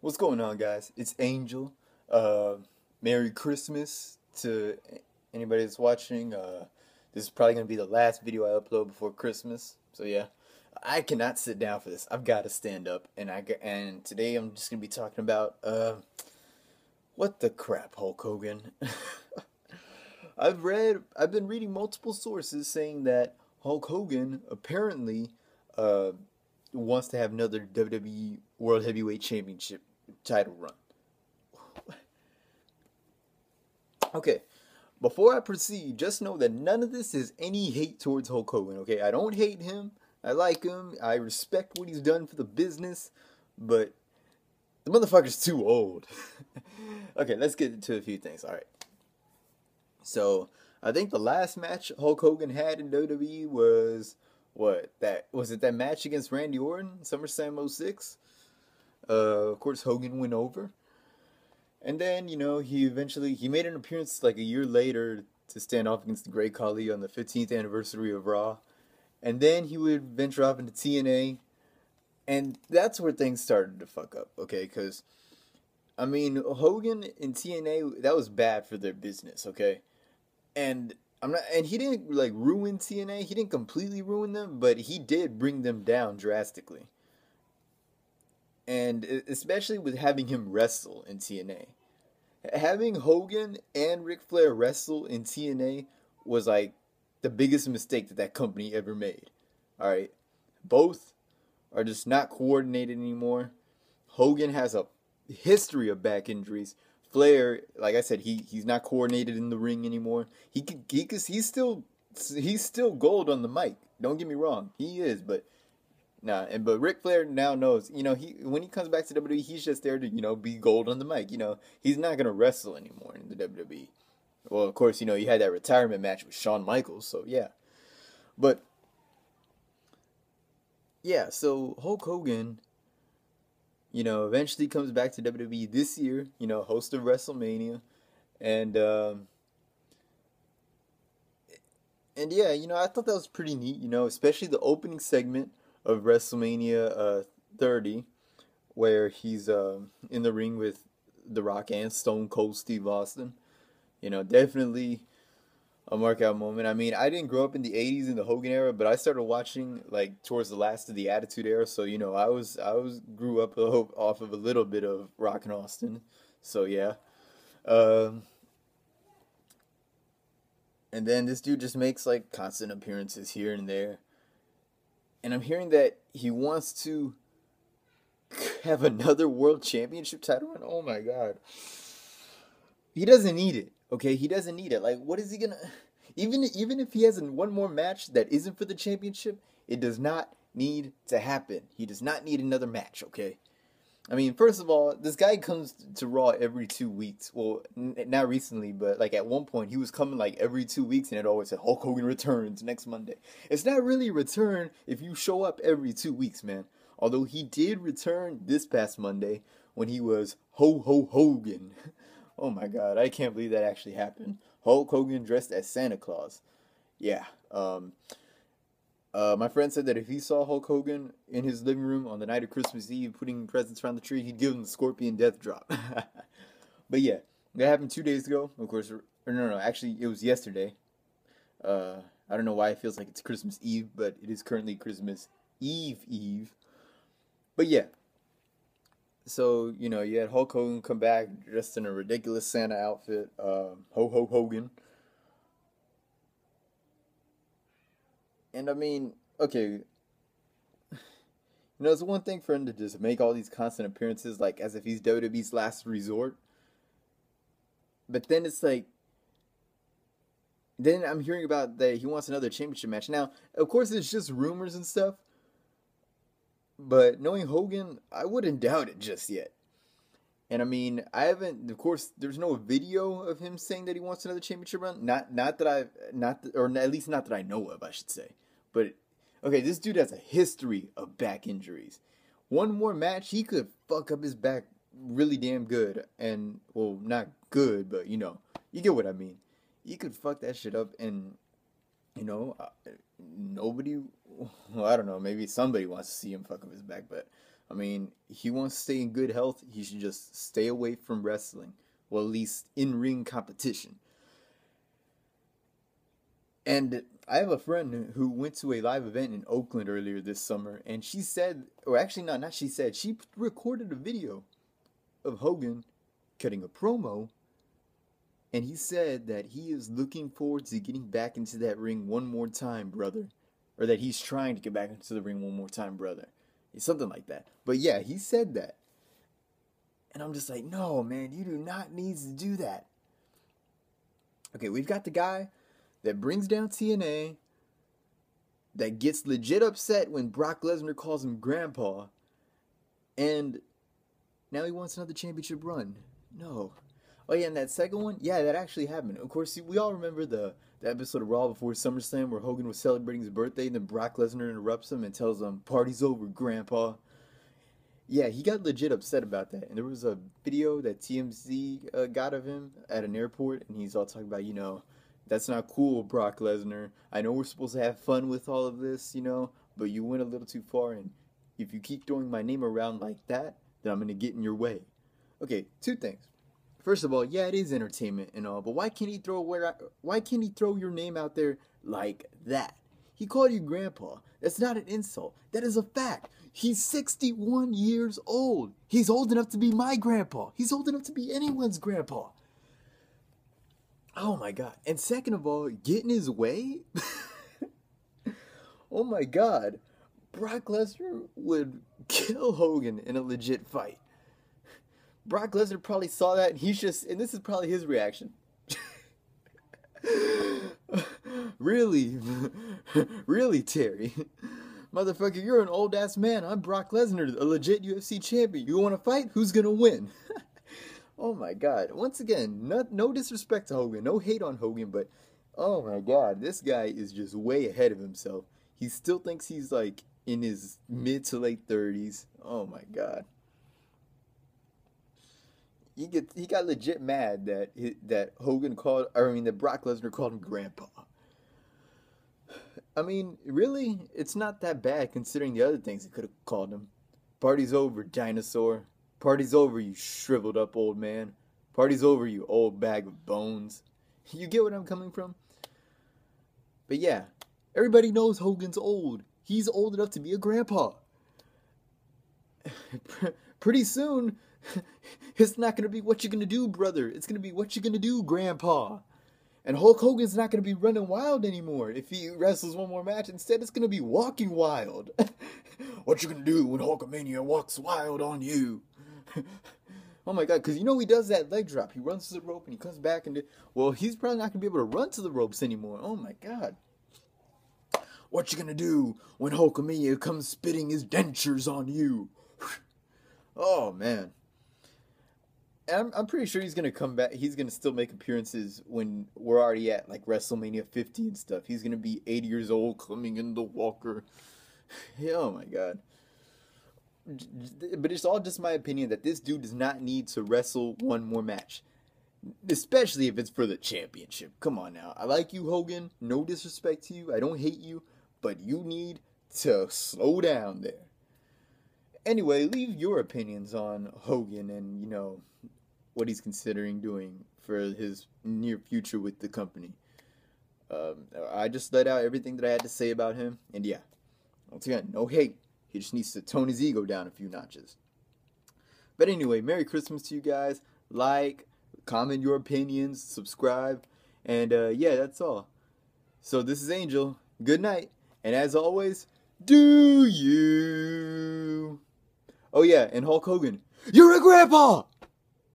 What's going on, guys? It's Angel. Uh, Merry Christmas to anybody that's watching. This is probably gonna be the last video I upload before Christmas. So yeah, I cannot sit down for this. I've got to stand up, and today I'm just gonna be talking about what the crap, Hulk Hogan. I've been reading multiple sources saying that Hulk Hogan apparently uh wants to have another WWE World Heavyweight Championship title run. Okay, before I proceed, just know that none of this is any hate towards Hulk Hogan, okay? I don't hate him. I like him. I respect what he's done for the business, but the motherfucker's too old. Okay, let's get into a few things. All right. So, I think the last match Hulk Hogan had in WWE was that match against Randy Orton, SummerSlam '06? Of course Hogan went over. And then, he made an appearance like a year later to stand off against the Great Khali on the 15th anniversary of Raw. And then he would venture off into TNA. And that's where things started to fuck up, okay? Because, Hogan in TNA, that was bad for their business, okay? And he didn't like ruin TNA. He didn't completely ruin them, but he did bring them down drastically. And especially with having him wrestle in TNA. Having Hogan and Ric Flair wrestle in TNA was like the biggest mistake that company ever made. All right, both are just not coordinated anymore. Hogan has a history of back injuries. Flair, like I said, he's not coordinated in the ring anymore. He's still gold on the mic. Don't get me wrong, he is, but nah. But Ric Flair now knows, when he comes back to WWE, he's just there to be gold on the mic. He's not gonna wrestle anymore in the WWE. Well, of course, he had that retirement match with Shawn Michaels, so yeah. But yeah, so Hulk Hogan, eventually comes back to WWE this year, host of WrestleMania. And yeah, I thought that was pretty neat, especially the opening segment of WrestleMania 30, where he's in the ring with The Rock and Stone Cold Steve Austin. Definitely a markout moment. I didn't grow up in the '80s in the Hogan era, but I started watching like towards the last of the Attitude Era. So I was grew up off of a little bit of Rock and Austin. So yeah, um, and then this dude just makes like constant appearances here and there, and I'm hearing that he wants to have another World Championship title run. Oh my God, he doesn't need it. Okay, he doesn't need it. Like, what is he gonna? Even if he has one more match that isn't for the championship, it does not need to happen. He does not need another match. Okay. First of all, this guy comes to Raw every 2 weeks. Well, not recently, but like at one point, he was coming like every 2 weeks, and it always said Hulk Hogan returns next Monday. It's not really a return if you show up every 2 weeks, man. Although he did return this past Monday when he was Hogan. Oh my God, I can't believe that actually happened. Hulk Hogan dressed as Santa Claus. Yeah. My friend said that if he saw Hulk Hogan in his living room on the night of Christmas Eve putting presents around the tree, he'd give him the Scorpion Death Drop. But yeah, that happened 2 days ago. Of course, or no, actually, it was yesterday. I don't know why it feels like it's Christmas Eve, but it is currently Christmas Eve. But yeah. So, you had Hulk Hogan come back dressed in a ridiculous Santa outfit. Hogan. And okay, it's one thing for him to just make all these constant appearances, like as if he's WWE's last resort. But then it's like, then I'm hearing about that he wants another championship match. Now, of course, it's just rumors and stuff. But knowing Hogan, I wouldn't doubt it just yet. And I haven't. Of course, there's no video of him saying that he wants another championship run. Or at least not that I know of, I should say. But okay, this dude has a history of back injuries. One more match, he could fuck up his back really damn good. And well, not good, but you get what I mean. He could fuck that shit up, and nobody. Well, I don't know. Maybe somebody wants to see him fuck up his back, but I mean, he wants to stay in good health. He should just stay away from wrestling. Well, at least in-ring competition. And I have a friend who went to a live event in Oakland earlier this summer, and she said, or actually not she said, she recorded a video of Hogan cutting a promo, and he said that he is looking forward to getting back into that ring one more time, brother. Or that he's trying to get back into the ring one more time, brother. Something like that. But yeah, he said that. And I'm just like, no, man, you do not need to do that. Okay, we've got the guy that brings down TNA, that gets legit upset when Brock Lesnar calls him grandpa, and now he wants another championship run. No. Oh yeah, and that second one, yeah, that actually happened. Of course, we all remember the episode of Raw before SummerSlam where Hogan was celebrating his birthday, and then Brock Lesnar interrupts him and tells him, "Party's over, grandpa." Yeah, he got legit upset about that. And there was a video that TMZ got of him at an airport, and he's all talking about, that's not cool, Brock Lesnar. I know we're supposed to have fun with all of this, but you went a little too far, and if you keep throwing my name around like that, then I'm going to get in your way. Okay, two things. First of all, yeah, it is entertainment and all, but why can't he throw your name out there like that? He called you grandpa. That's not an insult. That is a fact. He's 61 years old. He's old enough to be my grandpa. He's old enough to be anyone's grandpa. Oh my God. And second of all, get in his way? Oh my God. Brock Lesnar would kill Hogan in a legit fight. Brock Lesnar probably saw that, and this is probably his reaction. Really? Really, Terry? Motherfucker, you're an old ass man. I'm Brock Lesnar, a legit UFC champion. You want to fight? Who's gonna win? Oh my God. Once again, no disrespect to Hogan, no hate on Hogan, but oh my God, this guy is just way ahead of himself. He still thinks he's like in his mid to late 30s. Oh my God. He got legit mad that that Brock Lesnar called him grandpa. I mean, really, it's not that bad considering the other things he could have called him. Party's over, dinosaur. Party's over, you shriveled up old man. Party's over, you old bag of bones. You get what I'm coming from? But yeah, everybody knows Hogan's old. He's old enough to be a grandpa. Pretty soon, it's not going to be what you're going to do, brother. It's going to be what you're going to do, grandpa. And Hulk Hogan's not going to be running wild anymore if he wrestles one more match. Instead, it's going to be walking wild. What you going to do when Hulkamania walks wild on you? Oh my God, because he does that leg drop. He runs to the rope and he comes back and... Well, he's probably not going to be able to run to the ropes anymore. Oh my God. What you going to do when Hulkamania comes spitting his dentures on you? Oh, man. I'm pretty sure he's going to come back. He's going to still make appearances when we're already at, like, WrestleMania 50 and stuff. He's going to be 80 years old, coming in the walker. Oh, my God. But it's all just my opinion that this dude does not need to wrestle one more match. Especially if it's for the championship. Come on now. I like you, Hogan. No disrespect to you. I don't hate you. But you need to slow down there. Anyway, leave your opinions on Hogan and, what he's considering doing for his near future with the company. I just let out everything that I had to say about him. And yeah, once again, no hate. He just needs to tone his ego down a few notches. But anyway, Merry Christmas to you guys. Like, comment your opinions, subscribe. And yeah, that's all. So this is Angel. Good night. And as always, do you... Oh yeah, and Hulk Hogan, you're a grandpa!